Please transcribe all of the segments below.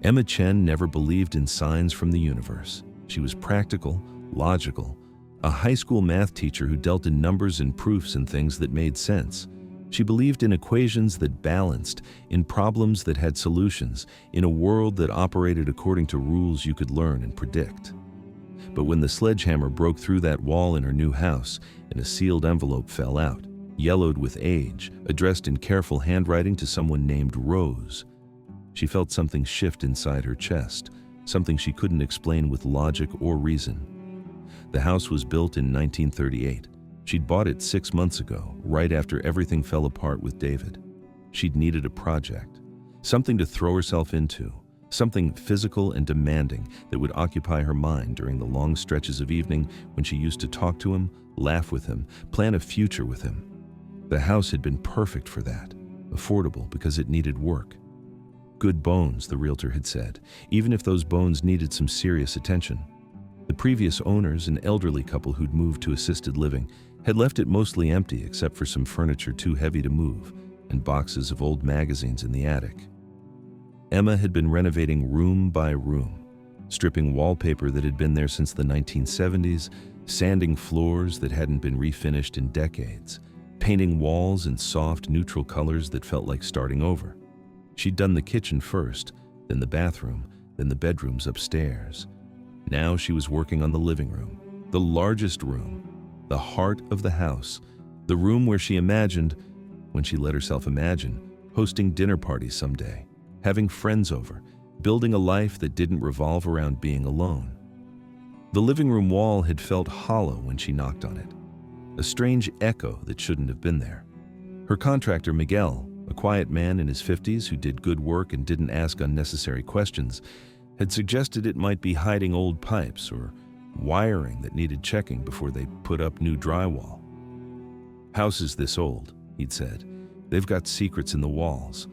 Emma Chen never believed in signs from the universe. She was practical, logical, a high school math teacher who dealt in numbers and proofs and things that made sense. She believed in equations that balanced, in problems that had solutions, in a world that operated according to rules you could learn and predict. But when the sledgehammer broke through that wall in her new house and a sealed envelope fell out, yellowed with age, addressed in careful handwriting to someone named Rose, she felt something shift inside her chest, something she couldn't explain with logic or reason. The house was built in 1938. She'd bought it 6 months ago, right after everything fell apart with David. She'd needed a project, something to throw herself into, something physical and demanding that would occupy her mind during the long stretches of evening when she used to talk to him, laugh with him, plan a future with him. The house had been perfect for that, affordable because it needed work. Good bones, the realtor had said, even if those bones needed some serious attention. The previous owners, an elderly couple who'd moved to assisted living, had left it mostly empty except for some furniture too heavy to move and boxes of old magazines in the attic. Emma had been renovating room by room, stripping wallpaper that had been there since the 1970s, sanding floors that hadn't been refinished in decades, painting walls in soft, neutral colors that felt like starting over. She'd done the kitchen first, then the bathroom, then the bedrooms upstairs. Now she was working on the living room, the largest room, the heart of the house, the room where she imagined, when she let herself imagine, hosting dinner parties someday, having friends over, building a life that didn't revolve around being alone. The living room wall had felt hollow when she knocked on it, a strange echo that shouldn't have been there. Her contractor, Miguel, a quiet man in his 50s who did good work and didn't ask unnecessary questions, had suggested it might be hiding old pipes or wiring that needed checking before they put up new drywall. Houses this old, he'd said, they've got secrets in the walls.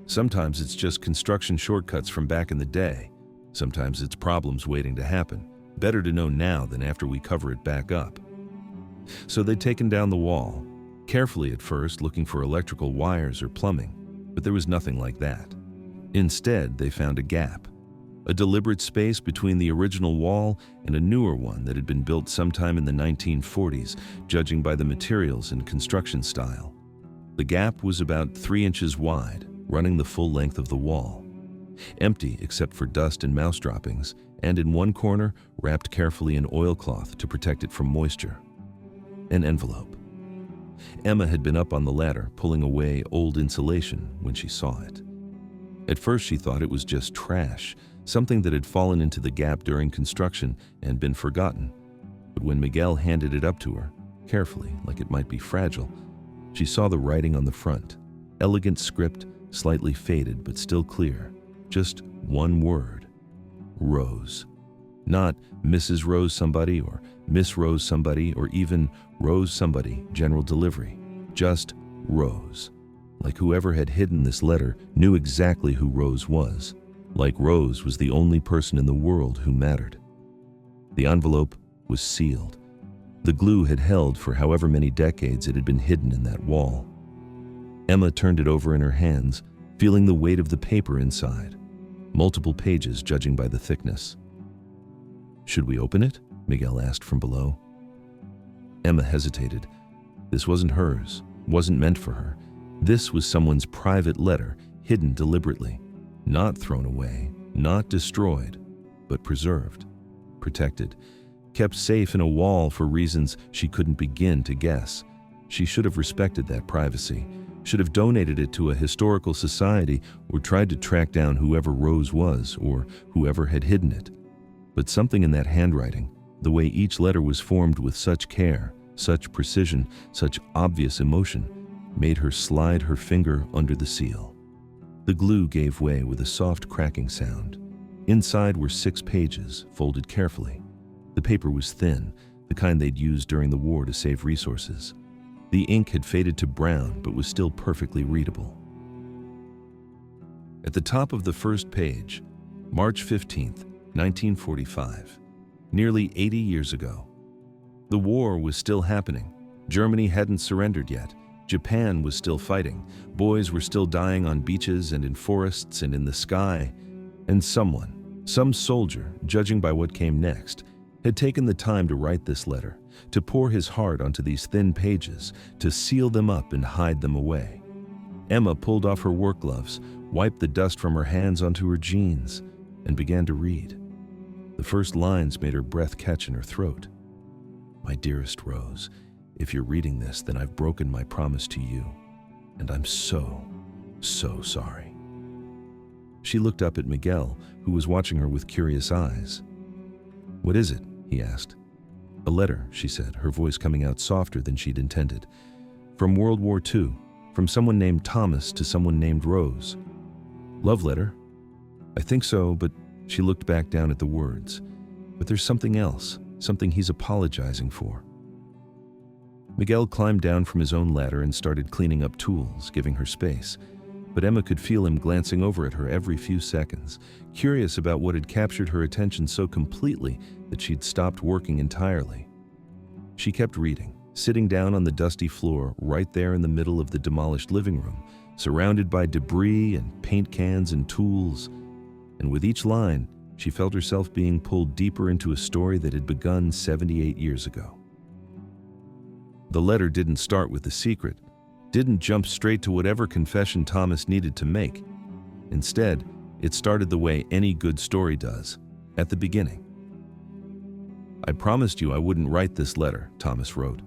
Sometimes it's just construction shortcuts from back in the day. Sometimes it's problems waiting to happen. Better to know now than after we cover it back up. So they'd taken down the wall, carefully at first, looking for electrical wires or plumbing, but there was nothing like that. Instead, they found a gap, a deliberate space between the original wall and a newer one that had been built sometime in the 1940s, judging by the materials and construction style. The gap was about 3 inches wide, running the full length of the wall, empty except for dust and mouse droppings, and in one corner, wrapped carefully in oilcloth to protect it from moisture. An envelope. Emma had been up on the ladder, pulling away old insulation when she saw it. At first she thought it was just trash, something that had fallen into the gap during construction and been forgotten. But when Miguel handed it up to her, carefully, like it might be fragile, she saw the writing on the front. Elegant script, slightly faded but still clear. Just one word. Rose. Not Mrs. Rose somebody or Miss Rose somebody or even Rose somebody, general delivery. Just Rose. Like whoever had hidden this letter knew exactly who Rose was. Like Rose was the only person in the world who mattered. The envelope was sealed. The glue had held for however many decades it had been hidden in that wall. Emma turned it over in her hands, feeling the weight of the paper inside. Multiple pages, judging by the thickness. "Should we open it?" Miguel asked from below. Emma hesitated. This wasn't hers, wasn't meant for her. This was someone's private letter, hidden deliberately. Not thrown away, not destroyed, but preserved, protected, kept safe in a wall for reasons she couldn't begin to guess. She should have respected that privacy, should have donated it to a historical society or tried to track down whoever Rose was or whoever had hidden it. But something in that handwriting, the way each letter was formed with such care, such precision, such obvious emotion, made her slide her finger under the seal. The glue gave way with a soft cracking sound. Inside were 6 pages, folded carefully. The paper was thin, the kind they'd used during the war to save resources. The ink had faded to brown, but was still perfectly readable. At the top of the first page, March 15th, 1945, nearly 80 years ago. The war was still happening. Germany hadn't surrendered yet. Japan was still fighting. Boys were still dying on beaches and in forests and in the sky. And someone, some soldier, judging by what came next, had taken the time to write this letter, to pour his heart onto these thin pages, to seal them up and hide them away. Emma pulled off her work gloves, wiped the dust from her hands onto her jeans, and began to read. The first lines made her breath catch in her throat. "My dearest Rose, if you're reading this, then I've broken my promise to you, and I'm so sorry." She looked up at Miguel, who was watching her with curious eyes. "What is it?" he asked. "A letter," she said, her voice coming out softer than she'd intended. "From World War II, from someone named Thomas to someone named Rose." "Love letter?" "I think so, but..." She looked back down at the words. "But there's something else, something he's apologizing for." Miguel climbed down from his own ladder and started cleaning up tools, giving her space. But Emma could feel him glancing over at her every few seconds, curious about what had captured her attention so completely that she'd stopped working entirely. She kept reading, sitting down on the dusty floor right there in the middle of the demolished living room, surrounded by debris and paint cans and tools. And with each line, she felt herself being pulled deeper into a story that had begun 78 years ago. The letter didn't start with the secret, didn't jump straight to whatever confession Thomas needed to make. Instead, it started the way any good story does, at the beginning. "I promised you I wouldn't write this letter," Thomas wrote.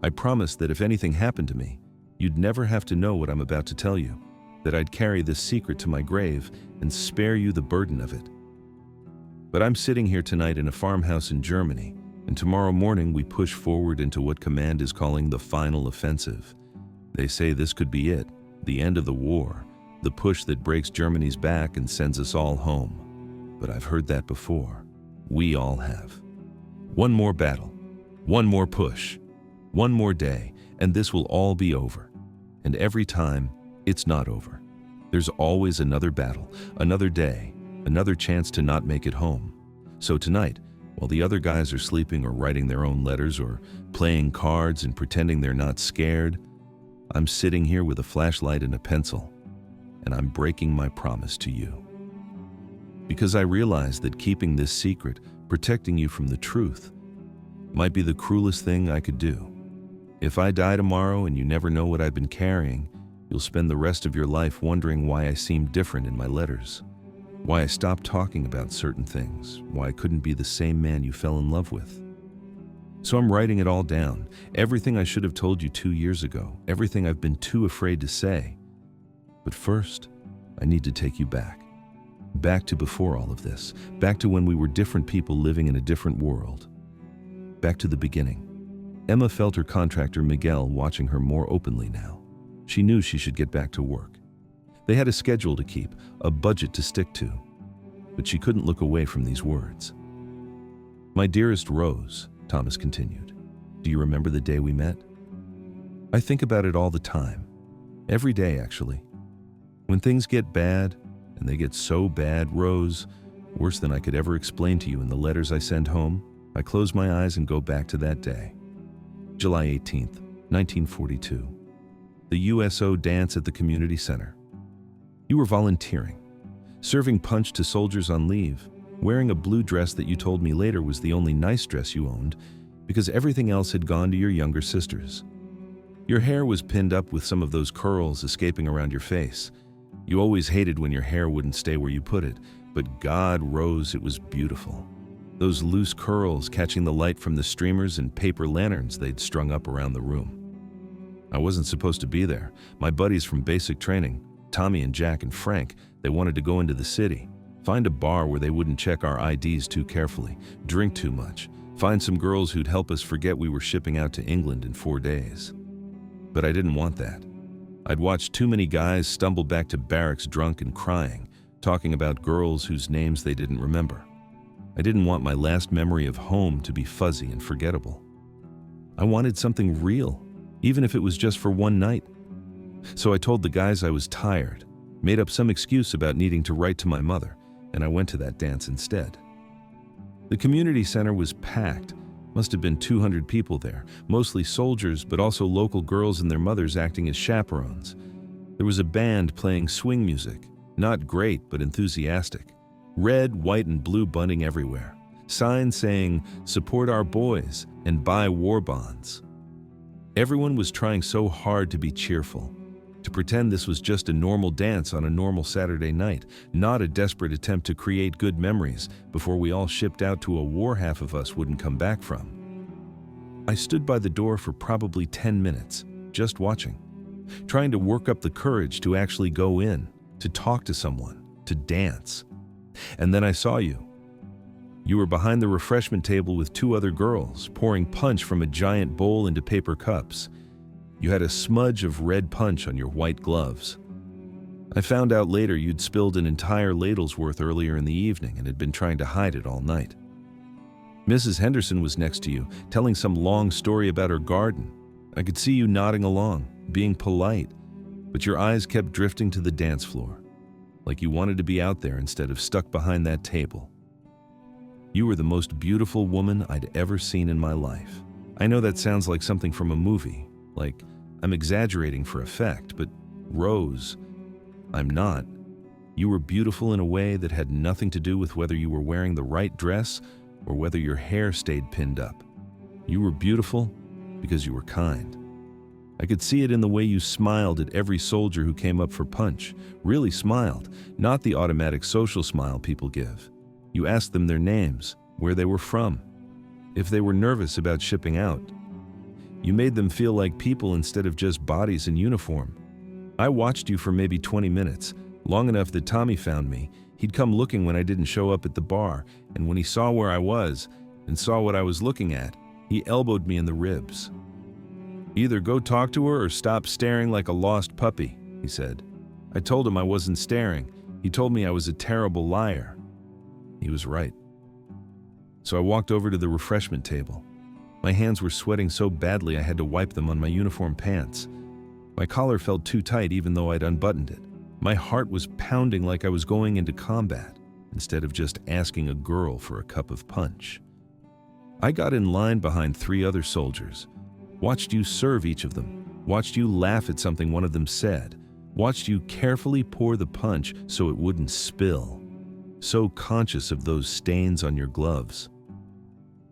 "I promised that if anything happened to me, you'd never have to know what I'm about to tell you, that I'd carry this secret to my grave and spare you the burden of it. But I'm sitting here tonight in a farmhouse in Germany, and tomorrow morning we push forward into what Command is calling the final offensive. They say this could be it, the end of the war, the push that breaks Germany's back and sends us all home. But I've heard that before. We all have. One more battle, one more push, one more day, and this will all be over. And every time, it's not over. There's always another battle, another day, another chance to not make it home. So tonight, while the other guys are sleeping or writing their own letters or playing cards and pretending they're not scared, I'm sitting here with a flashlight and a pencil, and I'm breaking my promise to you. Because I realize that keeping this secret, protecting you from the truth, might be the cruelest thing I could do. If I die tomorrow and you never know what I've been carrying, you'll spend the rest of your life wondering why I seemed different in my letters, why I stopped talking about certain things, why I couldn't be the same man you fell in love with. So I'm writing it all down, everything I should have told you 2 years ago, everything I've been too afraid to say. But first, I need to take you back. Back to before all of this, back to when we were different people living in a different world. Back to the beginning. Emma felt her contractor Miguel watching her more openly now. She knew she should get back to work. They had a schedule to keep, a budget to stick to. But she couldn't look away from these words. "My dearest Rose," Thomas continued, "do you remember the day we met? I think about it all the time. Every day, actually. When things get bad, and they get so bad, Rose, worse than I could ever explain to you in the letters I send home, I close my eyes and go back to that day. July 18th, 1942. The USO dance at the community center. You were volunteering, serving punch to soldiers on leave, wearing a blue dress that you told me later was the only nice dress you owned because everything else had gone to your younger sisters. Your hair was pinned up with some of those curls escaping around your face. You always hated when your hair wouldn't stay where you put it, but God, Rose, it was beautiful. Those loose curls catching the light from the streamers and paper lanterns they'd strung up around the room. I wasn't supposed to be there. My buddies from basic training, Tommy and Jack and Frank, they wanted to go into the city, find a bar where they wouldn't check our IDs too carefully, drink too much, find some girls who'd help us forget we were shipping out to England in 4 days. But I didn't want that. I'd watched too many guys stumble back to barracks drunk and crying, talking about girls whose names they didn't remember. I didn't want my last memory of home to be fuzzy and forgettable. I wanted something real, even if it was just for one night. So I told the guys I was tired, made up some excuse about needing to write to my mother, and I went to that dance instead. The community center was packed. Must have been 200 people there, mostly soldiers, but also local girls and their mothers acting as chaperones. There was a band playing swing music, not great, but enthusiastic. Red, white, and blue bunting everywhere. Signs saying, "Support our boys" and "Buy war bonds." Everyone was trying so hard to be cheerful, to pretend this was just a normal dance on a normal Saturday night, not a desperate attempt to create good memories before we all shipped out to a war half of us wouldn't come back from. I stood by the door for probably 10 minutes, just watching, trying to work up the courage to actually go in, to talk to someone, to dance. And then I saw you. You were behind the refreshment table with 2 other girls, pouring punch from a giant bowl into paper cups. You had a smudge of red punch on your white gloves. I found out later you'd spilled an entire ladle's worth earlier in the evening and had been trying to hide it all night. Mrs. Henderson was next to you, telling some long story about her garden. I could see you nodding along, being polite, but your eyes kept drifting to the dance floor, like you wanted to be out there instead of stuck behind that table. You were the most beautiful woman I'd ever seen in my life. I know that sounds like something from a movie, like I'm exaggerating for effect, but Rose, I'm not. You were beautiful in a way that had nothing to do with whether you were wearing the right dress or whether your hair stayed pinned up. You were beautiful because you were kind. I could see it in the way you smiled at every soldier who came up for punch. Really smiled, not the automatic social smile people give. You asked them their names, where they were from, if they were nervous about shipping out. You made them feel like people instead of just bodies in uniform. I watched you for maybe 20 minutes, long enough that Tommy found me. He'd come looking when I didn't show up at the bar, and when he saw where I was and saw what I was looking at, he elbowed me in the ribs. "Either go talk to her or stop staring like a lost puppy," he said. I told him I wasn't staring. He told me I was a terrible liar. He was right. So I walked over to the refreshment table. My hands were sweating so badly I had to wipe them on my uniform pants. My collar felt too tight even though I'd unbuttoned it. My heart was pounding like I was going into combat, instead of just asking a girl for a cup of punch. I got in line behind 3 other soldiers, watched you serve each of them, watched you laugh at something one of them said, watched you carefully pour the punch so it wouldn't spill, so conscious of those stains on your gloves.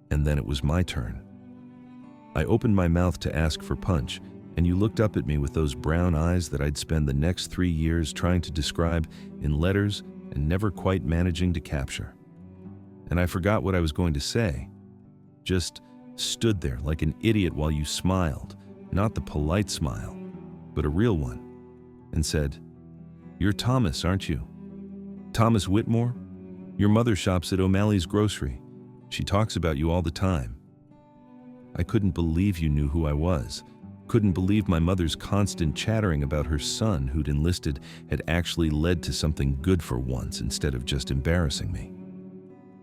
And then it was my turn. I opened my mouth to ask for punch, and you looked up at me with those brown eyes that I'd spend the next 3 years trying to describe in letters and never quite managing to capture. And I forgot what I was going to say. Just stood there like an idiot while you smiled, not the polite smile, but a real one, and said, "You're Thomas, aren't you? Thomas Whitmore? Your mother shops at O'Malley's Grocery. She talks about you all the time." I couldn't believe you knew who I was. Couldn't believe my mother's constant chattering about her son who'd enlisted had actually led to something good for once instead of just embarrassing me.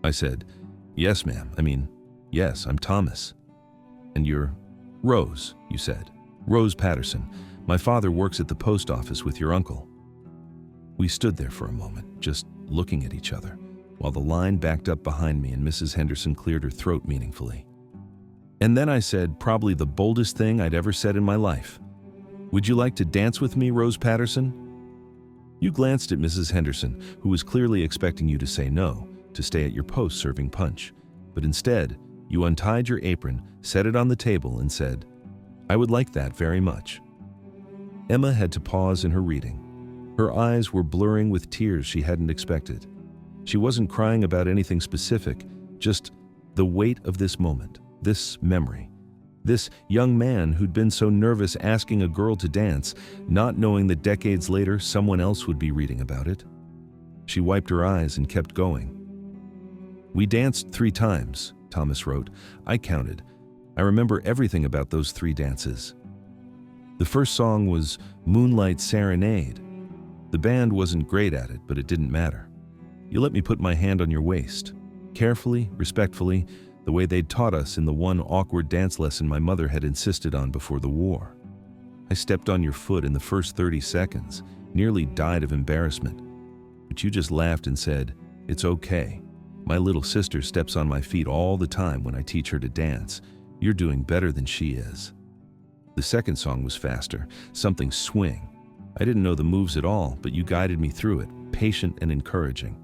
I said, "Yes, ma'am. Yes, I'm Thomas." "And you're Rose," you said. "Rose Patterson. My father works at the post office with your uncle." We stood there for a moment, just looking at each other, while the line backed up behind me and Mrs. Henderson cleared her throat meaningfully. And then I said probably the boldest thing I'd ever said in my life. "Would you like to dance with me, Rose Patterson?" You glanced at Mrs. Henderson, who was clearly expecting you to say no, to stay at your post serving punch. But instead, you untied your apron, set it on the table, and said, "I would like that very much." Emma had to pause in her reading. Her eyes were blurring with tears she hadn't expected. She wasn't crying about anything specific, just the weight of this moment, this memory. This young man who'd been so nervous asking a girl to dance, not knowing that decades later someone else would be reading about it. She wiped her eyes and kept going. "We danced 3 times, Thomas wrote. I counted. I remember everything about those 3 dances. The first song was Moonlight Serenade. The band wasn't great at it, but it didn't matter. You let me put my hand on your waist, carefully, respectfully, the way they'd taught us in the one awkward dance lesson my mother had insisted on before the war. I stepped on your foot in the first 30 seconds, nearly died of embarrassment. But you just laughed and said, 'It's okay. My little sister steps on my feet all the time when I teach her to dance. You're doing better than she is.' The second song was faster, something swing. I didn't know the moves at all, but you guided me through it, patient and encouraging.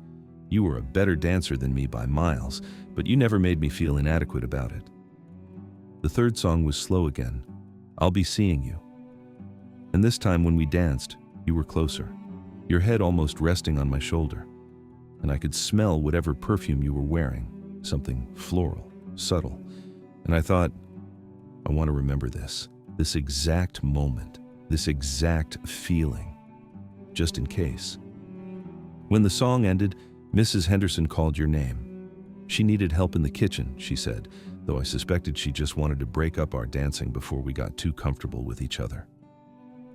You were a better dancer than me by miles, but you never made me feel inadequate about it. The third song was slow again. I'll be seeing you. And this time when we danced, you were closer, your head almost resting on my shoulder, and I could smell whatever perfume you were wearing, something floral, subtle. And I thought, I want to remember this exact moment, this exact feeling, just in case. When the song ended, Mrs. Henderson called your name. She needed help in the kitchen, she said, though I suspected she just wanted to break up our dancing before we got too comfortable with each other.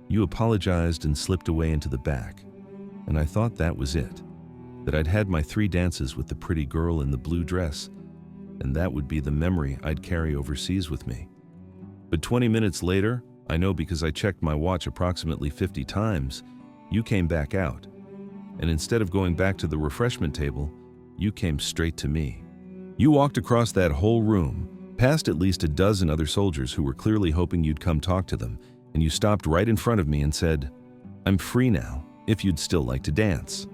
You apologized and slipped away into the back, and I thought that was it, that I'd had my 3 dances with the pretty girl in the blue dress, and that would be the memory I'd carry overseas with me. But 20 minutes later, I know because I checked my watch approximately 50 times, you came back out, and instead of going back to the refreshment table, you came straight to me. You walked across that whole room, past at least a dozen other soldiers who were clearly hoping you'd come talk to them, and you stopped right in front of me and said, "I'm free now, if you'd still like to dance."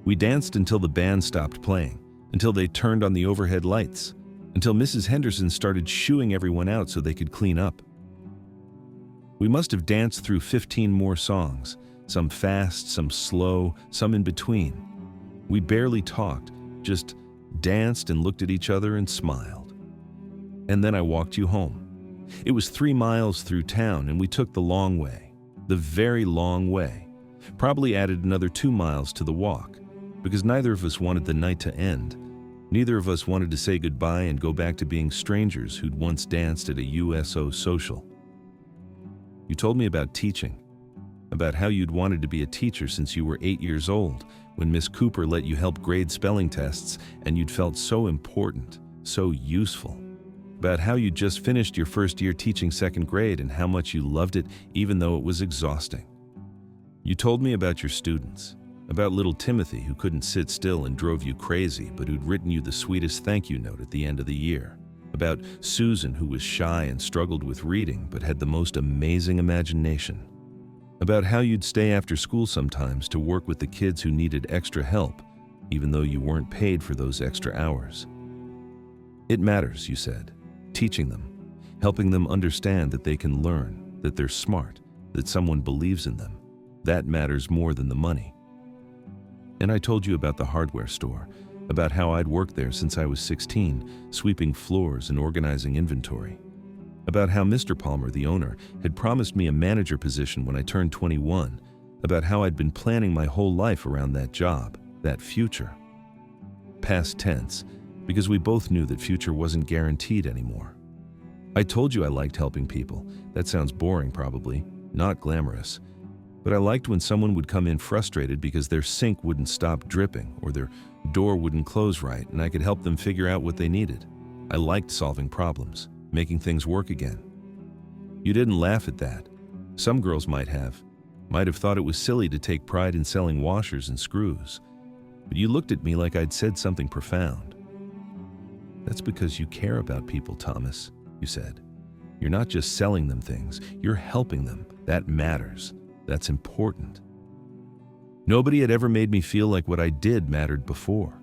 We danced until the band stopped playing, until they turned on the overhead lights, until Mrs. Henderson started shooing everyone out so they could clean up. We must have danced through 15 more songs, some fast, some slow, some in between. We barely talked, just danced and looked at each other and smiled. And then I walked you home. It was 3 miles through town, and we took the long way, the very long way. Probably added another 2 miles to the walk, because neither of us wanted the night to end. Neither of us wanted to say goodbye and go back to being strangers who'd once danced at a USO social. You told me about teaching, about how you'd wanted to be a teacher since you were 8 years old, when Miss Cooper let you help grade spelling tests and you'd felt so important, so useful. About how you'd just finished your first year teaching 2nd grade and how much you loved it even though it was exhausting. You told me about your students, about little Timothy who couldn't sit still and drove you crazy but who'd written you the sweetest thank you note at the end of the year. About Susan who was shy and struggled with reading but had the most amazing imagination. About how you'd stay after school sometimes to work with the kids who needed extra help, even though you weren't paid for those extra hours. It matters, you said, teaching them, helping them understand that they can learn, that they're smart, that someone believes in them. That matters more than the money. And I told you about the hardware store, about how I'd worked there since I was 16, sweeping floors and organizing inventory. About how Mr. Palmer, the owner, had promised me a manager position when I turned 21, about how I'd been planning my whole life around that job, that future. Past tense, because we both knew that future wasn't guaranteed anymore. I told you I liked helping people. That sounds boring probably, not glamorous. But I liked when someone would come in frustrated because their sink wouldn't stop dripping or their door wouldn't close right, and I could help them figure out what they needed. I liked solving problems, making things work again. You didn't laugh at that. Some girls might have thought it was silly to take pride in selling washers and screws. But you looked at me like I'd said something profound. "That's because you care about people, Thomas," you said. "You're not just selling them things, you're helping them. That matters. That's important." Nobody had ever made me feel like what I did mattered before.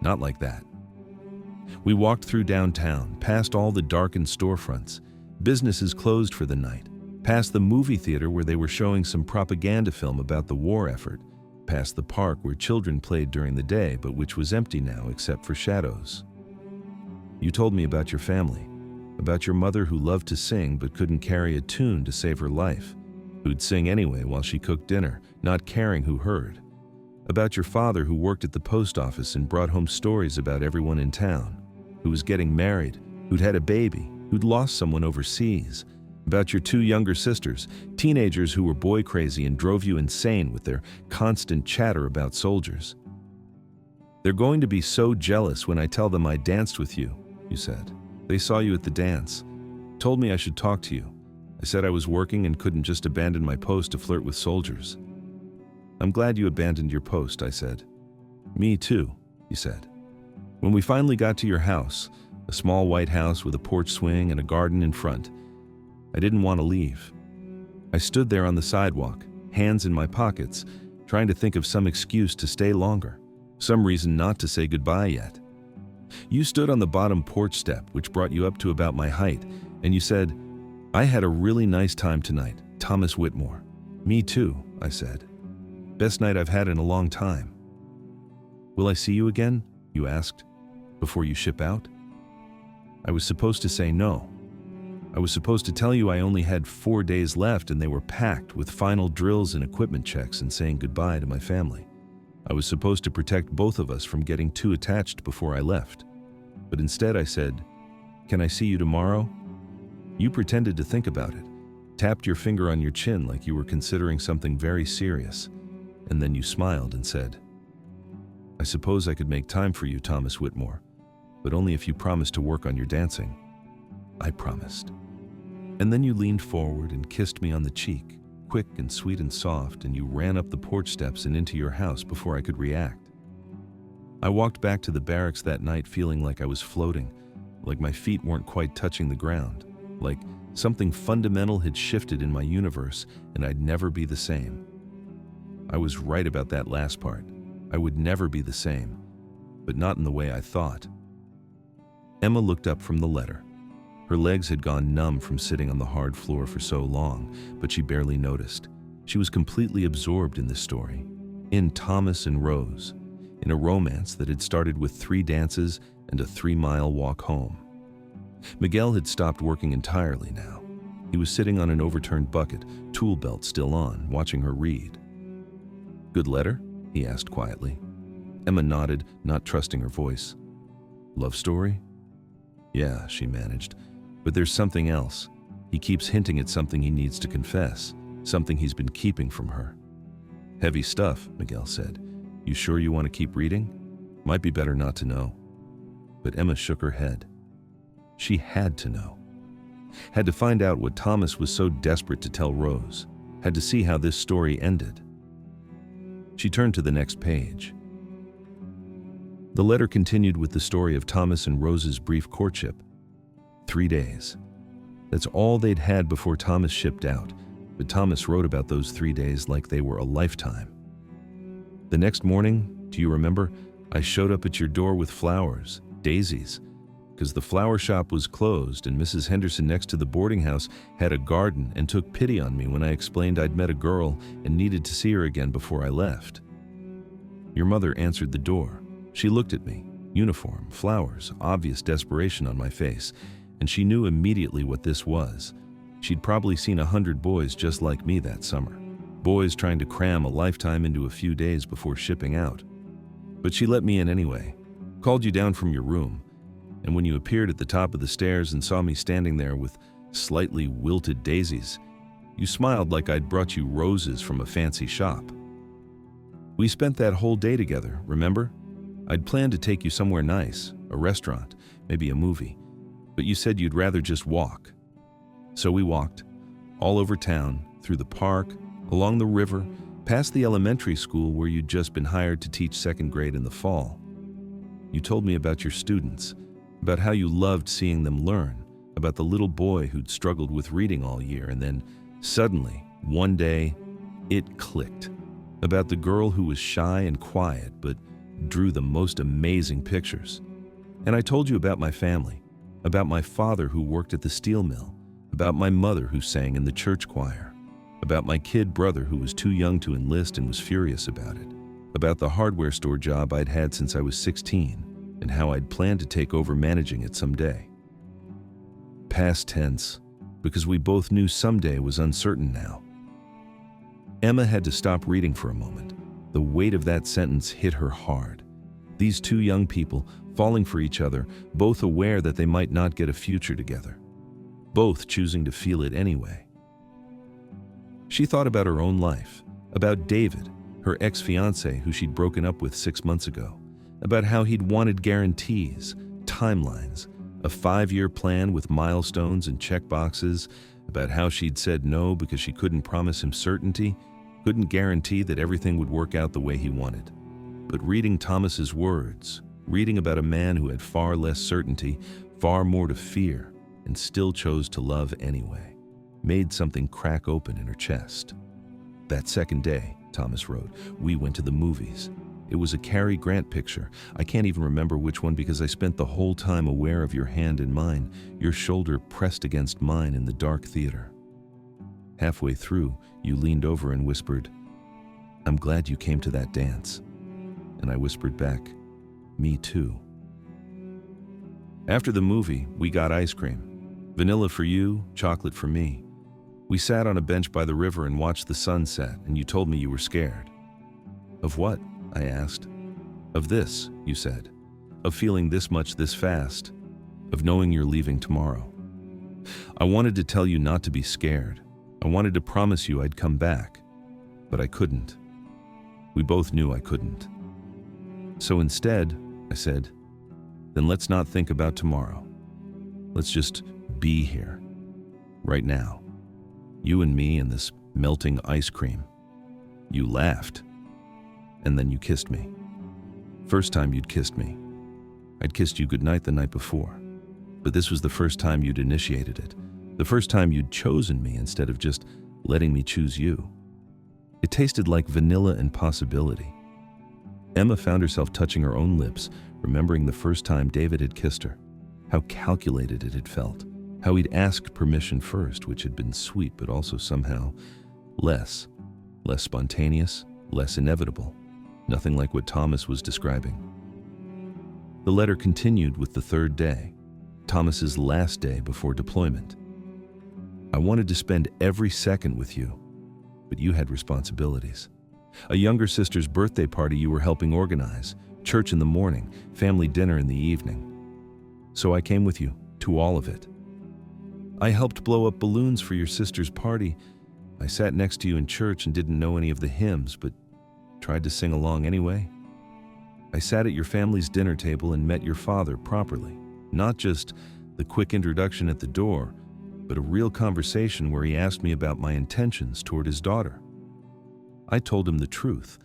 Not like that. We walked through downtown, past all the darkened storefronts, businesses closed for the night, past the movie theater where they were showing some propaganda film about the war effort, past the park where children played during the day but which was empty now except for shadows. You told me about your family, about your mother who loved to sing but couldn't carry a tune to save her life, who'd sing anyway while she cooked dinner, not caring who heard. About your father who worked at the post office and brought home stories about everyone in town, who was getting married, who'd had a baby, who'd lost someone overseas. About your 2 younger sisters, teenagers who were boy crazy and drove you insane with their constant chatter about soldiers. "They're going to be so jealous when I tell them I danced with you," you said. "They saw you at the dance, told me I should talk to you. I said I was working and couldn't just abandon my post to flirt with soldiers." "I'm glad you abandoned your post," I said. "Me too," you said. When we finally got to your house, a small white house with a porch swing and a garden in front, I didn't want to leave. I stood there on the sidewalk, hands in my pockets, trying to think of some excuse to stay longer, Some reason not to say goodbye yet. You stood on the bottom porch step, which brought you up to about my height, and you said, "I had a really nice time tonight, Thomas Whitmore." "Me too," I said. "Best night I've had in a long time." "Will I see you again?" you asked, "before you ship out?" I was supposed to say no. I was supposed to tell you I only had 4 days left and they were packed with final drills and equipment checks and saying goodbye to my family. I was supposed to protect both of us from getting too attached before I left. But instead I said, "Can I see you tomorrow?" You pretended to think about it, tapped your finger on your chin like you were considering something very serious, and then you smiled and said, "I suppose I could make time for you, Thomas Whitmore, but only if you promise to work on your dancing." I promised. And then you leaned forward and kissed me on the cheek, quick and sweet and soft, and you ran up the porch steps and into your house before I could react. I walked back to the barracks that night feeling like I was floating, like my feet weren't quite touching the ground, like something fundamental had shifted in my universe and I'd never be the same. I was right about that last part. I would never be the same, but not in the way I thought. Emma looked up from the letter. Her legs had gone numb from sitting on the hard floor for so long, but she barely noticed. She was completely absorbed in this story, in Thomas and Rose, in a romance that had started with 3 dances and a 3-mile walk home. Miguel had stopped working entirely now. He was sitting on an overturned bucket, tool belt still on, watching her read. "Good letter?" he asked quietly. Emma nodded, not trusting her voice. "Love story?" "Yeah," she managed. "But there's something else. He keeps hinting at something he needs to confess, something he's been keeping from her." "Heavy stuff," Miguel said. "You sure you want to keep reading? Might be better not to know." But Emma shook her head. She had to know. Had to find out what Thomas was so desperate to tell Rose. Had to see how this story ended. She turned to the next page. The letter continued with the story of Thomas and Rose's brief courtship. 3 days. That's all they'd had before Thomas shipped out, but Thomas wrote about those 3 days like they were a lifetime. The next morning, do you remember, I showed up at your door with flowers, daisies, because the flower shop was closed and Mrs. Henderson next to the boarding house had a garden and took pity on me when I explained I'd met a girl and needed to see her again before I left. Your mother answered the door. She looked at me, uniform, flowers, obvious desperation on my face, and she knew immediately what this was. She'd probably seen 100 boys just like me that summer. Boys trying to cram a lifetime into a few days before shipping out. But she let me in anyway, called you down from your room, and when you appeared at the top of the stairs and saw me standing there with slightly wilted daisies, you smiled like I'd brought you roses from a fancy shop. We spent that whole day together, remember? I'd planned to take you somewhere nice, a restaurant, maybe a movie, but you said you'd rather just walk. So we walked, all over town, through the park, along the river, past the elementary school where you'd just been hired to teach 2nd grade in the fall. You told me about your students, about how you loved seeing them learn, about the little boy who'd struggled with reading all year, and then, suddenly, one day, it clicked. About the girl who was shy and quiet, but drew the most amazing pictures. And I told you about my family, about my father who worked at the steel mill, about my mother who sang in the church choir, about my kid brother who was too young to enlist and was furious about it, about the hardware store job I'd had since I was 16, and how I'd planned to take over managing it someday. Past tense, because we both knew someday was uncertain now. Emma had to stop reading for a moment. The weight of that sentence hit her hard. These 2 young people, falling for each other, both aware that they might not get a future together. Both choosing to feel it anyway. She thought about her own life, about David, her ex-fiancé who she'd broken up with 6 months ago, about how he'd wanted guarantees, timelines, a 5-year plan with milestones and checkboxes, about how she'd said no because she couldn't promise him certainty, couldn't guarantee that everything would work out the way he wanted. But reading Thomas's words, reading about a man who had far less certainty, far more to fear, and still chose to love anyway, made something crack open in her chest. That 2nd day, Thomas wrote, we went to the movies. It was a Cary Grant picture. I can't even remember which one because I spent the whole time aware of your hand in mine, your shoulder pressed against mine in the dark theater. Halfway through, you leaned over and whispered, "I'm glad you came to that dance." And I whispered back, "Me too." After the movie, we got ice cream. Vanilla for you, chocolate for me. We sat on a bench by the river and watched the sun set, and you told me you were scared. "Of what?" I asked. "Of this," you said. "Of feeling this much this fast. Of knowing you're leaving tomorrow." I wanted to tell you not to be scared. I wanted to promise you I'd come back, but I couldn't. We both knew I couldn't. So instead, I said, "Then let's not think about tomorrow. Let's just be here, right now. You and me and this melting ice cream." You laughed, and then you kissed me. First time you'd kissed me. I'd kissed you goodnight the night before, but this was the first time you'd initiated it, the first time you'd chosen me instead of just letting me choose you. It tasted like vanilla and possibility. Emma found herself touching her own lips, remembering the first time David had kissed her, how calculated it had felt, how he'd asked permission first, which had been sweet but also somehow less spontaneous, less inevitable, nothing like what Thomas was describing. The letter continued with the third day, Thomas's last day before deployment. "I wanted to spend every second with you, but you had responsibilities. A younger sister's birthday party you were helping organize, church in the morning, family dinner in the evening. So I came with you to all of it. I helped blow up balloons for your sister's party. I sat next to you in church and didn't know any of the hymns, but tried to sing along anyway. I sat at your family's dinner table and met your father properly, not just the quick introduction at the door, but a real conversation where he asked me about my intentions toward his daughter. I told him the truth,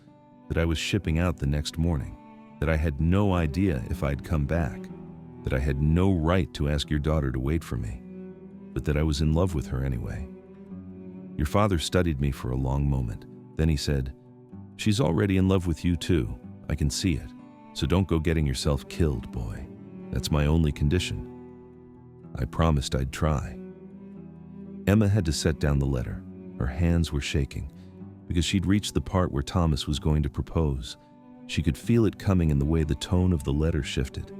that I was shipping out the next morning, that I had no idea if I'd come back, that I had no right to ask your daughter to wait for me, but that I was in love with her anyway. Your father studied me for a long moment. Then he said, "She's already in love with you too. I can see it. So don't go getting yourself killed, boy. That's my only condition." I promised I'd try. Emma had to set down the letter. Her hands were shaking because she'd reached the part where Thomas was going to propose. She could feel it coming in the way the tone of the letter shifted,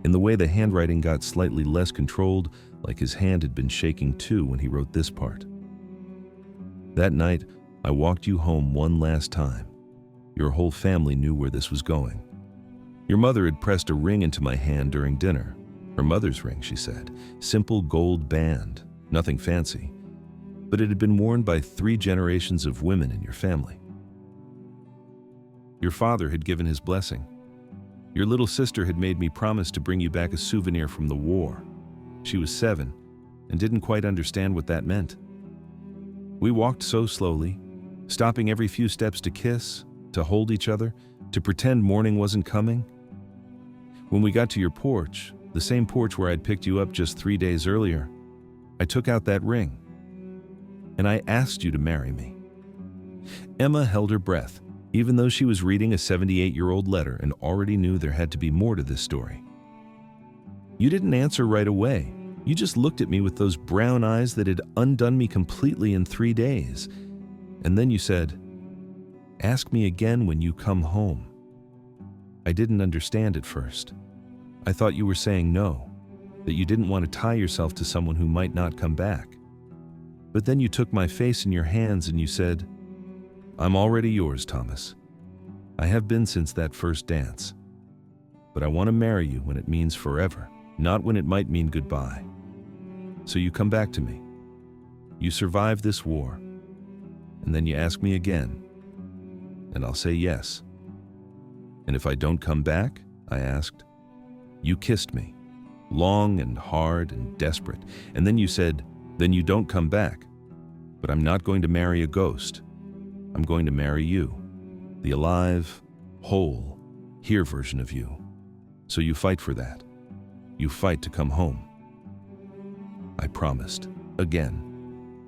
in the way the handwriting got slightly less controlled, like his hand had been shaking too when he wrote this part. That night, I walked you home one last time. Your whole family knew where this was going. Your mother had pressed a ring into my hand during dinner. Her mother's ring, she said. Simple gold band, nothing fancy. But it had been worn by 3 generations of women in your family. Your father had given his blessing. Your little sister had made me promise to bring you back a souvenir from the war. She was 7 and didn't quite understand what that meant. We walked so slowly, stopping every few steps to kiss, to hold each other, to pretend morning wasn't coming. When we got to your porch, the same porch where I'd picked you up just 3 days earlier, I took out that ring, and I asked you to marry me. Emma held her breath, even though she was reading a 78-year-old letter and already knew there had to be more to this story. You didn't answer right away. You just looked at me with those brown eyes that had undone me completely in 3 days. And then you said, "Ask me again when you come home." I didn't understand at first. I thought you were saying no, that you didn't want to tie yourself to someone who might not come back. But then you took my face in your hands and you said, "I'm already yours, Thomas. I have been since that first dance. But I want to marry you when it means forever, not when it might mean goodbye." So you come back to me. You survive this war. And then you ask me again. And I'll say yes. And if I don't come back, I asked, you kissed me, long and hard and desperate. And then you said, then you don't come back. But I'm not going to marry a ghost. I'm going to marry you, the alive, whole, here version of you. So you fight for that. You fight to come home. I promised, again,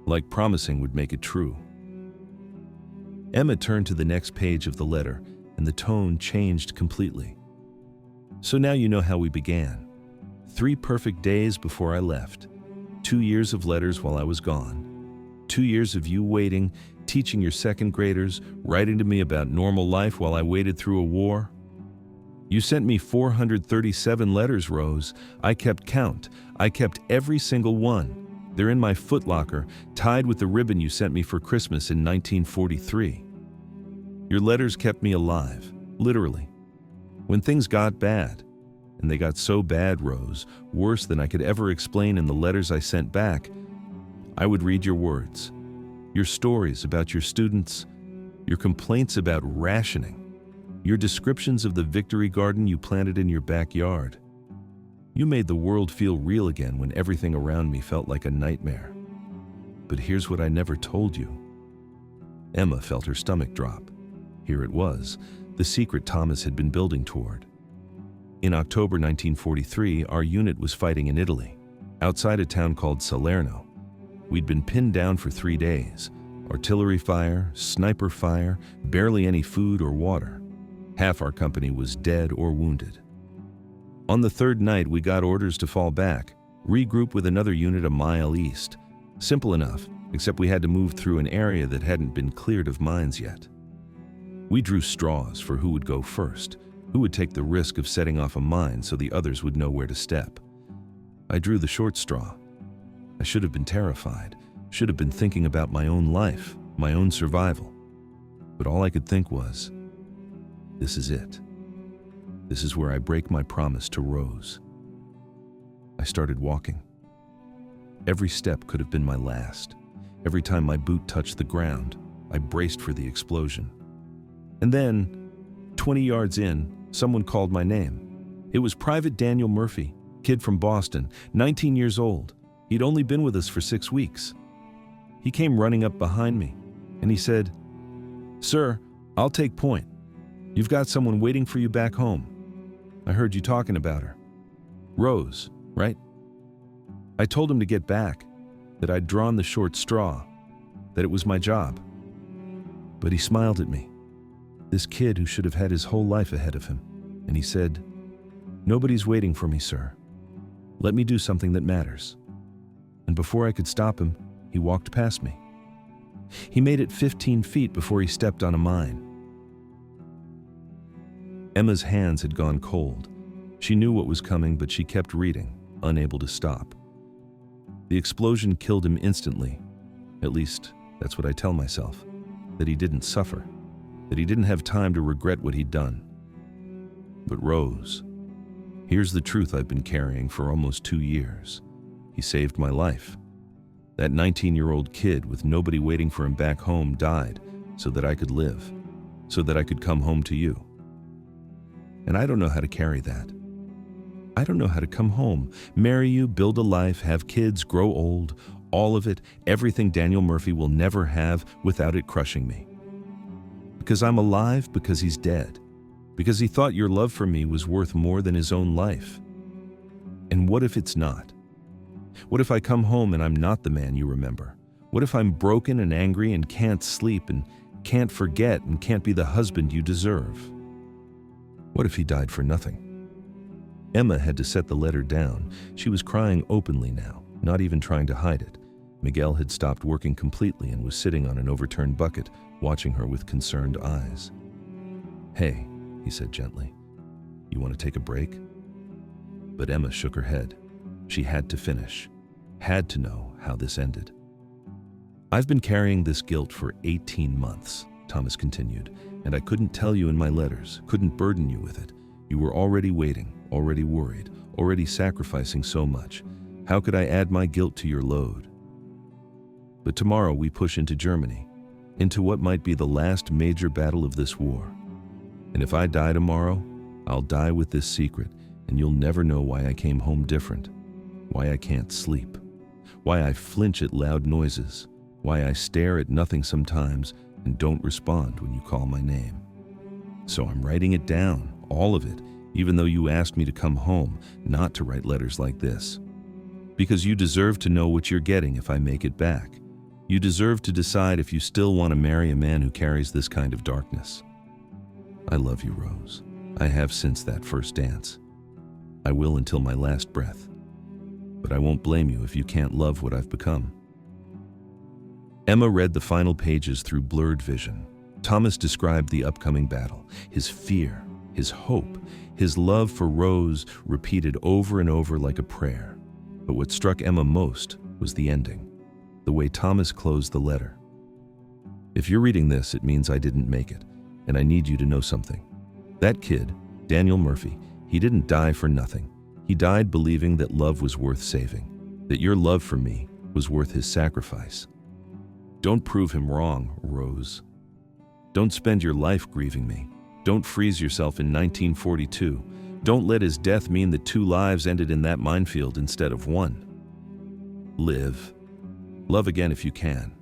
like promising would make it true. Emma turned to the next page of the letter, and the tone changed completely. So now you know how we began. 3 perfect days before I left. 2 years of letters while I was gone. 2 years of you waiting, teaching your second graders, writing to me about normal life while I waited through a war. You sent me 437 letters, Rose. I kept count. I kept every single one. They're in my footlocker, tied with the ribbon you sent me for Christmas in 1943. Your letters kept me alive, literally. When things got bad, and they got so bad, Rose, worse than I could ever explain in the letters I sent back, I would read your words, your stories about your students, your complaints about rationing, your descriptions of the victory garden you planted in your backyard. You made the world feel real again when everything around me felt like a nightmare. But here's what I never told you. Emma felt her stomach drop. Here it was, the secret Thomas had been building toward. In October 1943, our unit was fighting in Italy, outside a town called Salerno. We'd been pinned down for 3 days. Artillery fire, sniper fire, barely any food or water. Half our company was dead or wounded. On the 3rd night, we got orders to fall back, regroup with another unit a mile east. Simple enough, except we had to move through an area that hadn't been cleared of mines yet. We drew straws for who would go first, who would take the risk of setting off a mine so the others would know where to step. I drew the short straw. I should have been terrified, should have been thinking about my own life, my own survival. But all I could think was, this is it. This is where I break my promise to Rose. I started walking. Every step could have been my last. Every time my boot touched the ground, I braced for the explosion. And then, 20 yards in, someone called my name. It was Private Daniel Murphy, kid from Boston, 19 years old. He'd only been with us for 6 weeks. He came running up behind me, and he said, "Sir, I'll take point. You've got someone waiting for you back home. I heard you talking about her. Rose, right?" I told him to get back, that I'd drawn the short straw, that it was my job. But he smiled at me, this kid who should have had his whole life ahead of him, and he said, "Nobody's waiting for me, sir. Let me do something that matters." And before I could stop him, he walked past me. He made it 15 feet before he stepped on a mine. Emma's hands had gone cold. She knew what was coming, but she kept reading, unable to stop. The explosion killed him instantly. At least, that's what I tell myself, that he didn't suffer, that he didn't have time to regret what he'd done. But Rose, here's the truth I've been carrying for almost 2 years. He saved my life. That 19-year-old kid with nobody waiting for him back home died so that I could live, so that I could come home to you. And I don't know how to carry that. I don't know how to come home, marry you, build a life, have kids, grow old, all of it, everything Daniel Murphy will never have without it crushing me. Because I'm alive, because he's dead. Because he thought your love for me was worth more than his own life. And what if it's not? What if I come home and I'm not the man you remember? What if I'm broken and angry and can't sleep and can't forget and can't be the husband you deserve? What if he died for nothing? Emma had to set the letter down. She was crying openly now, not even trying to hide it. Miguel had stopped working completely and was sitting on an overturned bucket, watching her with concerned eyes. "Hey," he said gently, "you want to take a break?" But Emma shook her head. She had to finish, had to know how this ended. "I've been carrying this guilt for 18 months, Thomas continued, and I couldn't tell you in my letters, couldn't burden you with it. You were already waiting, already worried, already sacrificing so much. How could I add my guilt to your load? But tomorrow we push into Germany, into what might be the last major battle of this war. And if I die tomorrow, I'll die with this secret, and you'll never know why I came home different, why I can't sleep, why I flinch at loud noises, why I stare at nothing sometimes and don't respond when you call my name. So I'm writing it down, all of it, even though you asked me to come home, not to write letters like this. Because you deserve to know what you're getting if I make it back. You deserve to decide if you still want to marry a man who carries this kind of darkness." I love you, Rose. I have since that first dance. I will until my last breath. But I won't blame you if you can't love what I've become. Emma read the final pages through blurred vision. Thomas described the upcoming battle, his fear, his hope, his love for Rose repeated over and over like a prayer. But what struck Emma most was the ending, the way Thomas closed the letter. If you're reading this, it means I didn't make it, and I need you to know something. That kid, Daniel Murphy, he didn't die for nothing. He died believing that love was worth saving, that your love for me was worth his sacrifice. Don't prove him wrong, Rose. Don't spend your life grieving me. Don't freeze yourself in 1942. Don't let his death mean that 2 lives ended in that minefield instead of 1. Live. Love again if you can.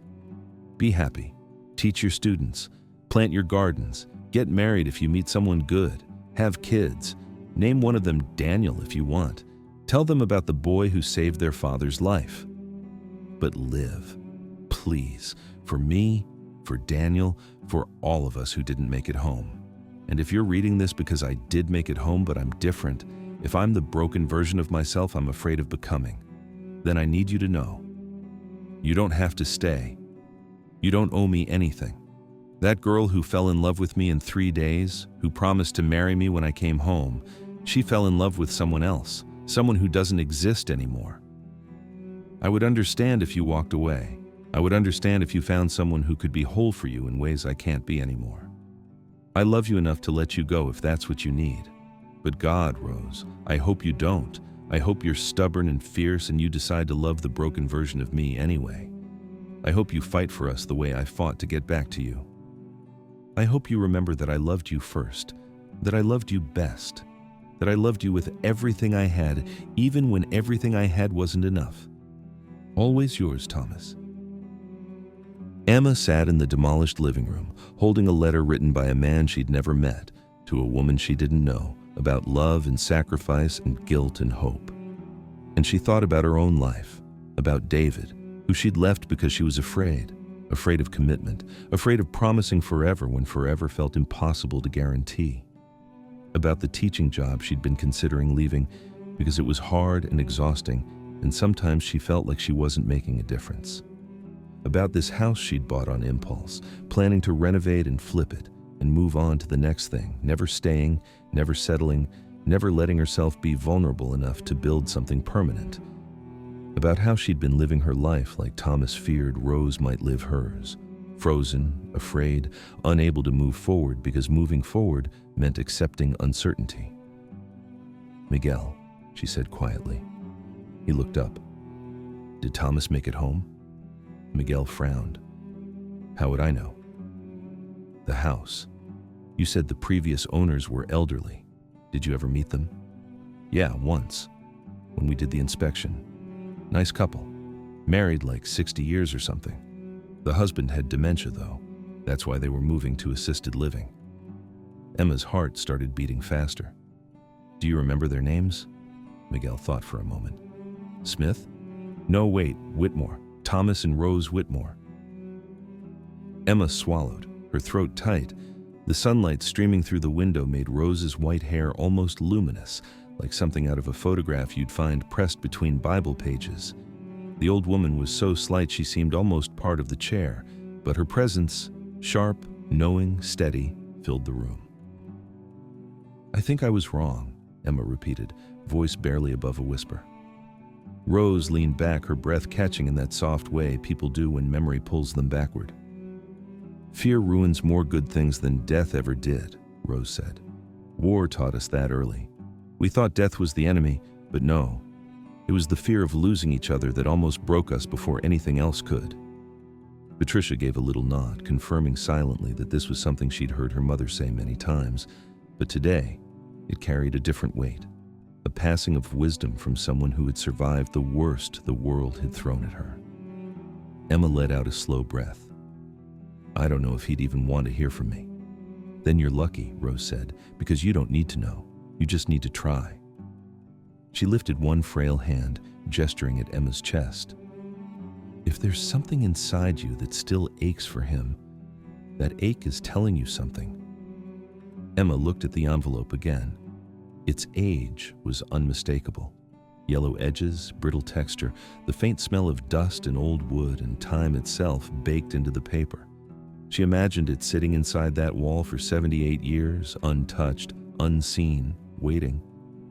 Be happy. Teach your students. Plant your gardens. Get married if you meet someone good. Have kids. Name one of them Daniel if you want. Tell them about the boy who saved their father's life. But live. Please. For me, for Daniel, for all of us who didn't make it home. And if you're reading this because I did make it home but I'm different, if I'm the broken version of myself I'm afraid of becoming, then I need you to know. You don't have to stay. You don't owe me anything. That girl who fell in love with me in 3 days, who promised to marry me when I came home, she fell in love with someone else, someone who doesn't exist anymore. I would understand if you walked away. I would understand if you found someone who could be whole for you in ways I can't be anymore. I love you enough to let you go if that's what you need. But God, Rose, I hope you don't. I hope you're stubborn and fierce and you decide to love the broken version of me anyway. I hope you fight for us the way I fought to get back to you. I hope you remember that I loved you first, that I loved you best, that I loved you with everything I had, even when everything I had wasn't enough. Always yours, Thomas. Emma sat in the demolished living room, holding a letter written by a man she'd never met to a woman she didn't know, about love and sacrifice and guilt and hope. And she thought about her own life, about David, who she'd left because she was afraid of commitment, afraid of promising forever when forever felt impossible to guarantee. About the teaching job she'd been considering leaving because it was hard and exhausting, and sometimes she felt like she wasn't making a difference. About this house she'd bought on impulse, planning to renovate and flip it and move on to the next thing, never staying, never settling, never letting herself be vulnerable enough to build something permanent. About how she'd been living her life like Thomas feared Rose might live hers, frozen, afraid, unable to move forward because moving forward meant accepting uncertainty. "Miguel," she said quietly. He looked up. "Did Thomas make it home?" Miguel frowned. "How would I know?" "The house. You said the previous owners were elderly. Did you ever meet them?" "Yeah, once. When we did the inspection. Nice couple. Married like 60 years or something. The husband had dementia, though. That's why they were moving to assisted living." Emma's heart started beating faster. "Do you remember their names?" Miguel thought for a moment. "Smith? No, wait, Whitmore. Thomas and Rose Whitmore." Emma swallowed, her throat tight. The sunlight streaming through the window made Rose's white hair almost luminous, like something out of a photograph you'd find pressed between Bible pages. The old woman was so slight she seemed almost part of the chair, but her presence, sharp, knowing, steady, filled the room. "I think I was wrong," Emma repeated, voice barely above a whisper. Rose leaned back, her breath catching in that soft way people do when memory pulls them backward. "Fear ruins more good things than death ever did," Rose said. "War taught us that early. We thought death was the enemy, but no. It was the fear of losing each other that almost broke us before anything else could." Patricia gave a little nod, confirming silently that this was something she'd heard her mother say many times, but today it carried a different weight. A passing of wisdom from someone who had survived the worst the world had thrown at her. Emma let out a slow breath. "I don't know if he'd even want to hear from me." "Then you're lucky," Rose said, "because you don't need to know. You just need to try." She lifted one frail hand, gesturing at Emma's chest. "If there's something inside you that still aches for him, that ache is telling you something. Emma looked at the envelope again. Its age was unmistakable. Yellow edges, brittle texture, the faint smell of dust and old wood and time itself baked into the paper. She imagined it sitting inside that wall for 78 years, untouched, unseen, waiting.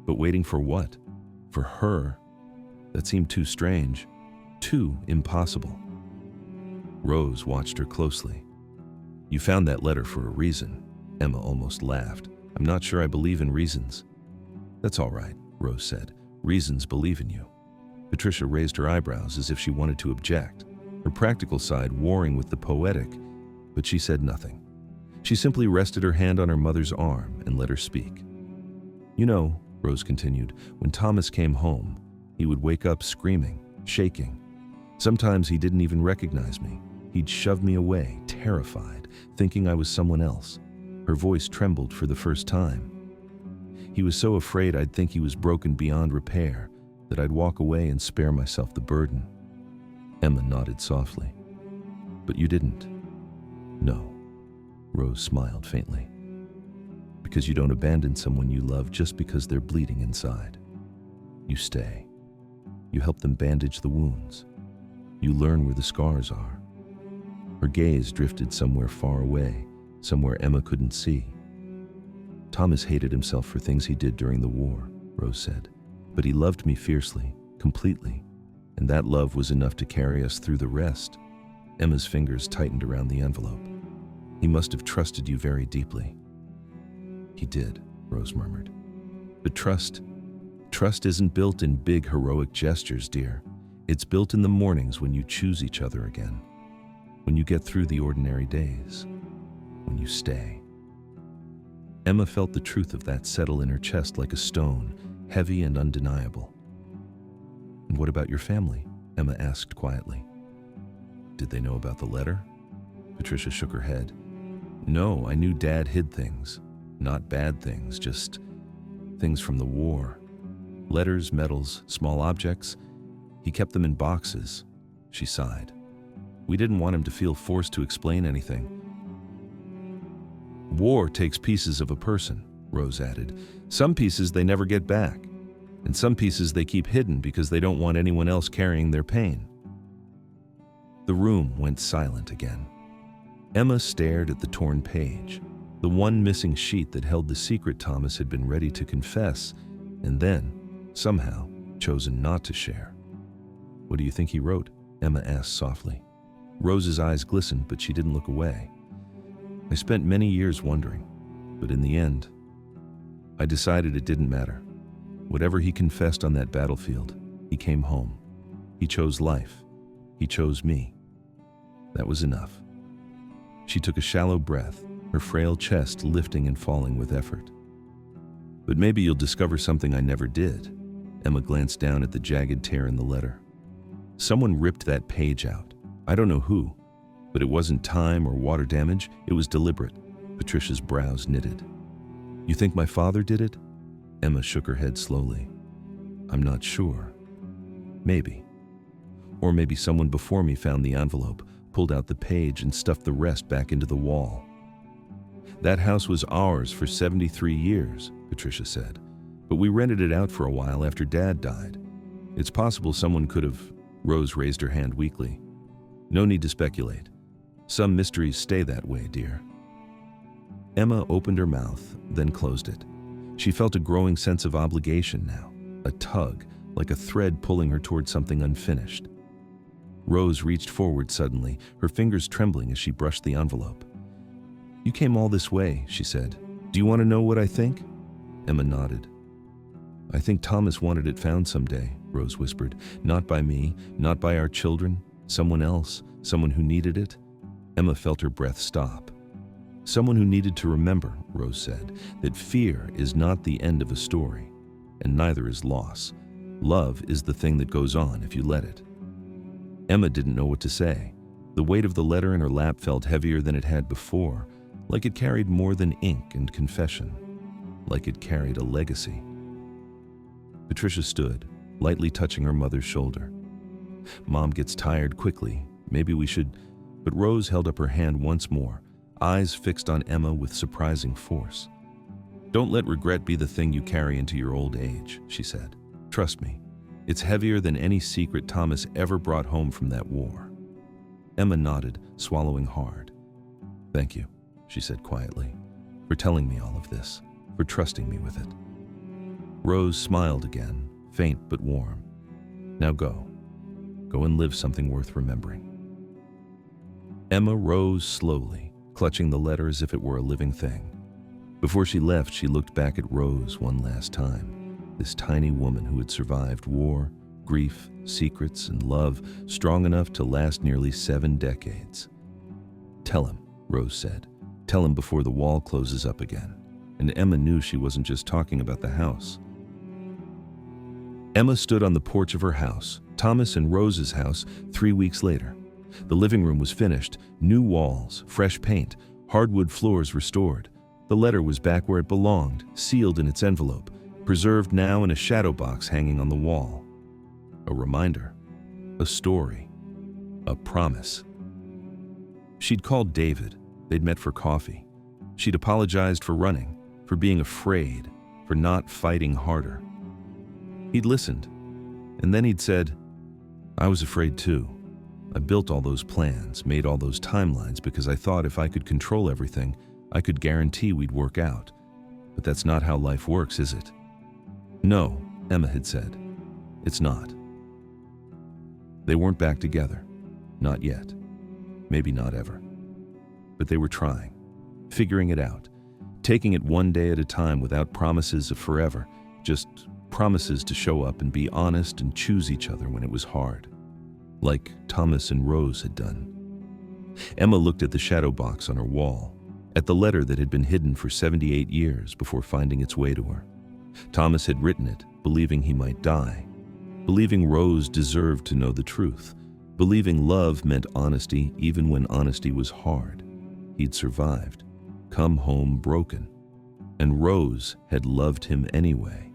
But waiting for what? For her? That seemed too strange, too impossible. Rose watched her closely. "You found that letter for a reason." Emma almost laughed. "I'm not sure I believe in reasons." "That's all right," Rose said. "Reasons believe in you." Patricia raised her eyebrows as if she wanted to object, her practical side warring with the poetic, but she said nothing. She simply rested her hand on her mother's arm and let her speak. "You know," Rose continued, "when Thomas came home, he would wake up screaming, shaking. Sometimes he didn't even recognize me. He'd shove me away, terrified, thinking I was someone else." Her voice trembled for the first time. "He was so afraid I'd think he was broken beyond repair, that I'd walk away and spare myself the burden." Emma nodded softly. "But you didn't." "No." Rose smiled faintly. "Because you don't abandon someone you love just because they're bleeding inside. You stay. You help them bandage the wounds. You learn where the scars are." Her gaze drifted somewhere far away, somewhere Emma couldn't see. "Thomas hated himself for things he did during the war," Rose said. "But he loved me fiercely, completely, and that love was enough to carry us through the rest." Emma's fingers tightened around the envelope. "He must have trusted you very deeply." "He did," Rose murmured. "But trust isn't built in big heroic gestures, dear. It's built in the mornings when you choose each other again, when you get through the ordinary days, when you stay." Emma felt the truth of that settle in her chest like a stone, heavy and undeniable. "And what about your family?" Emma asked quietly. "Did they know about the letter?" Patricia shook her head. "No, I knew Dad hid things. Not bad things, just things from the war. Letters, medals, small objects. He kept them in boxes." She sighed. "We didn't want him to feel forced to explain anything." "War takes pieces of a person," Rose added. "Some pieces they never get back, and some pieces they keep hidden because they don't want anyone else carrying their pain." The room went silent again. Emma stared at the torn page, the one missing sheet that held the secret Thomas had been ready to confess, and then, somehow, chosen not to share. "What do you think he wrote?" Emma asked softly. Rose's eyes glistened, but she didn't look away. "I spent many years wondering, but in the end, I decided it didn't matter. Whatever he confessed on that battlefield, he came home. He chose life. He chose me. That was enough." She took a shallow breath, her frail chest lifting and falling with effort. "But maybe you'll discover something I never did." Emma glanced down at the jagged tear in the letter. "Someone ripped that page out. I don't know who, but it wasn't time or water damage. It was deliberate." Patricia's brows knitted. "You think my father did it?" Emma shook her head slowly. "I'm not sure. Maybe. Or maybe someone before me found the envelope, pulled out the page and stuffed the rest back into the wall." "That house was ours for 73 years, Patricia said, "but we rented it out for a while after Dad died. It's possible someone could have—" Rose raised her hand weakly. "No need to speculate. Some mysteries stay that way, dear." Emma opened her mouth, then closed it. She felt a growing sense of obligation now, a tug, like a thread pulling her toward something unfinished. Rose reached forward suddenly, her fingers trembling as she brushed the envelope. "You came all this way," she said. "Do you want to know what I think?" Emma nodded. "I think Thomas wanted it found someday," Rose whispered. "Not by me, not by our children, someone else, someone who needed it." Emma felt her breath stop. "Someone who needed to remember," Rose said, "that fear is not the end of a story, and neither is loss. Love is the thing that goes on if you let it." Emma didn't know what to say. The weight of the letter in her lap felt heavier than it had before, like it carried more than ink and confession, like it carried a legacy. Patricia stood, lightly touching her mother's shoulder. "Mom gets tired quickly. Maybe we should—" But Rose held up her hand once more, eyes fixed on Emma with surprising force. Don't let regret be the thing you carry into your old age, she said. Trust me, it's heavier than any secret Thomas ever brought home from that war. Emma nodded, swallowing hard. Thank you, she said quietly, for telling me all of this, for trusting me with it. Rose smiled again, faint but warm. Now go. Go and live something worth remembering. Emma rose slowly, clutching the letter as if it were a living thing. Before she left, she looked back at Rose one last time, this tiny woman who had survived war, grief, secrets, and love strong enough to last nearly 7 decades. Tell him, Rose said. Tell him before the wall closes up again. And Emma knew she wasn't just talking about the house. Emma stood on the porch of her house, Thomas and Rose's house, 3 weeks later. The living room was finished, new walls, fresh paint, hardwood floors restored. The letter was back where it belonged, sealed in its envelope, preserved now in a shadow box hanging on the wall. A reminder, a story, a promise. She'd called David. They'd met for coffee. She'd apologized for running, for being afraid, for not fighting harder. He'd listened, and then he'd said, I was afraid too. I built all those plans, made all those timelines because I thought if I could control everything, I could guarantee we'd work out. But that's not how life works, is it? No, Emma had said. It's not. They weren't back together. Not yet. Maybe not ever. But they were trying, figuring it out, taking it one day at a time without promises of forever, just promises to show up and be honest and choose each other when it was hard, like Thomas and Rose had done. Emma looked at the shadow box on her wall, at the letter that had been hidden for 78 years before finding its way to her. Thomas had written it, believing he might die, believing Rose deserved to know the truth, believing love meant honesty even when honesty was hard. He'd survived, come home broken, and Rose had loved him anyway.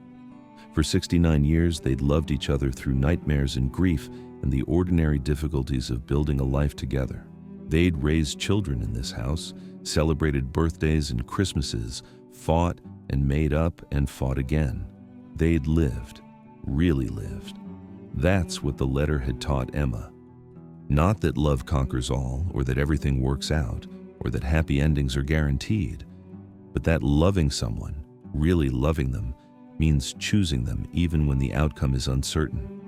For 69 years, they'd loved each other through nightmares and grief and the ordinary difficulties of building a life together. They'd raised children in this house, celebrated birthdays and Christmases, fought and made up and fought again. They'd lived, really lived. That's what the letter had taught Emma. Not that love conquers all, or that everything works out, or that happy endings are guaranteed, but that loving someone, really loving them, means choosing them even when the outcome is uncertain.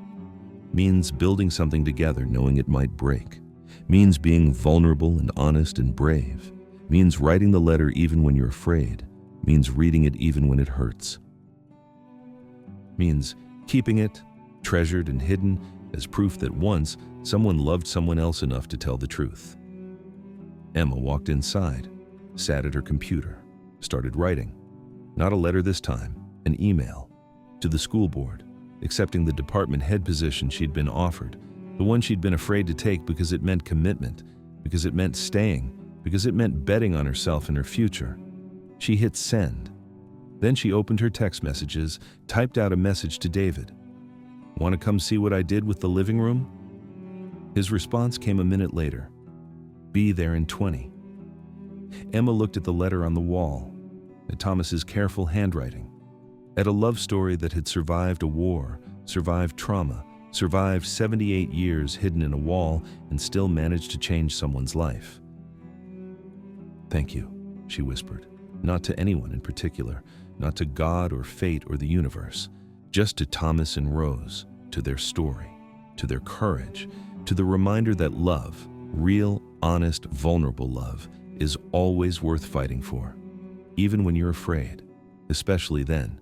Means building something together knowing it might break. Means being vulnerable and honest and brave. Means writing the letter even when you're afraid. Means reading it even when it hurts. Means keeping it, treasured and hidden, as proof that once someone loved someone else enough to tell the truth. Emma walked inside, sat at her computer, started writing. Not a letter this time, an email. To the school board, accepting the department head position she'd been offered, the one she'd been afraid to take because it meant commitment, because it meant staying, because it meant betting on herself and her future. She hit send. Then she opened her text messages, typed out a message to David. Want to come see what I did with the living room? His response came a minute later. Be there in 20. Emma looked at the letter on the wall, at Thomas's careful handwriting, at a love story that had survived a war, survived trauma, survived 78 years hidden in a wall, and still managed to change someone's life. Thank you, she whispered, not to anyone in particular, not to God or fate or the universe, just to Thomas and Rose, to their story, to their courage, to the reminder that love, real, honest, vulnerable love, is always worth fighting for, even when you're afraid, especially then.